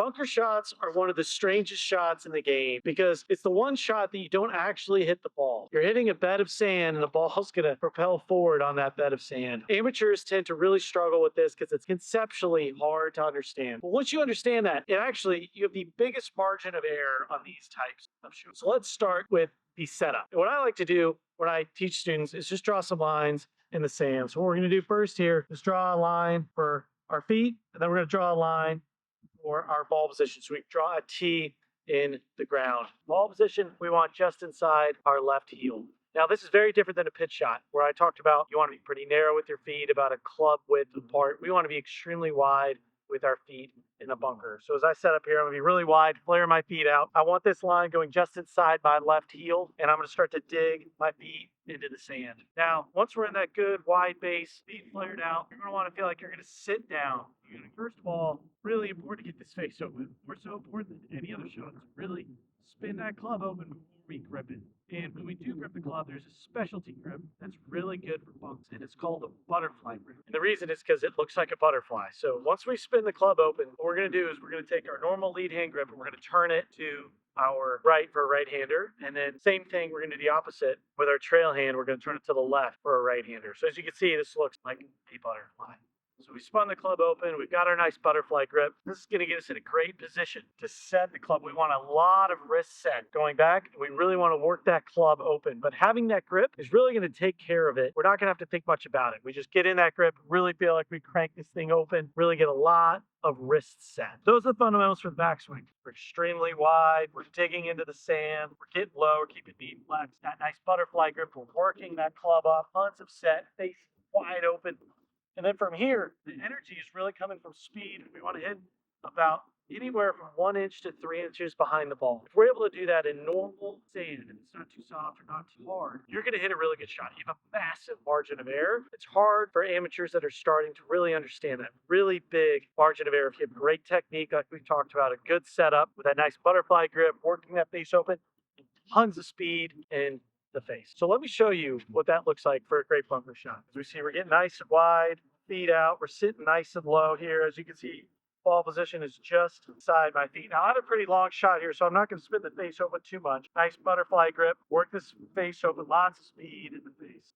Bunker shots are one of the strangest shots in the game because it's the one shot that you don't actually hit the ball. You're hitting a bed of sand and the ball's going to propel forward on that bed of sand. Amateurs tend to really struggle with this because it's conceptually hard to understand. But once you understand that, you have the biggest margin of error on these types of shots. So let's start with the setup. And what I like to do when I teach students is just draw some lines in the sand. So what we're going to do first here is draw a line for our feet, and then we're going to draw a line for our ball position. So we draw a T in the ground. Ball position, we want just inside our left heel. Now, this is very different than a pitch shot, where I talked about you want to be pretty narrow with your feet, about a club width apart. We want to be extremely wide with our feet in the bunker. So as I set up here, I'm going to be really wide, flare my feet out. I want this line going just inside my left heel, and I'm going to start to dig my feet into the sand. Now, once we're in that good wide base, feet flared out, you're going to want to feel like you're going to sit down. You're going to, first of all, really important to get this face open. More so important than any other shot is really spin that club open before we grip it. And when we do grip the club, there's a specialty grip that's really good for bunks, and it's called a butterfly grip. And the reason is because it looks like a butterfly. So once we spin the club open, what we're going to do is we're going to take our normal lead hand grip and we're going to turn it to our right for a right-hander. And then same thing, we're going to do the opposite with our trail hand. We're going to turn it to the left for a right-hander. So as you can see, this looks like a butterfly. So we spun the club open. We've got our nice butterfly grip. This is going to get us in a great position to set the club. We want a lot of wrist set going back. We really want to work that club open. But having that grip is really going to take care of it. We're not going to have to think much about it. We just get in that grip, really feel like we crank this thing open, really get a lot of wrist set. Those are the fundamentals for the backswing. We're extremely wide. We're digging into the sand. We're getting low. We're keeping feet flex. That nice butterfly grip. We're working that club up. Tons of set. Face wide open. And then from here, the energy is really coming from speed. We want to hit about anywhere from 1 inch to 3 inches behind the ball. If we're able to do that in normal sand, and it's not too soft or not too hard, you're going to hit a really good shot. You have a massive margin of error. It's hard for amateurs that are starting to really understand that really big margin of error. If you have great technique, like we've talked about, a good setup with that nice butterfly grip, working that face open, tons of speed, and the face. So let me show you what that looks like for a great bunker shot. As we see, we're getting nice and wide, feet out. We're sitting nice and low here. As you can see, ball position is just inside my feet. Now, I have a pretty long shot here, so I'm not going to spin the face open too much. Nice butterfly grip. Work this face open. Lots of speed in the face.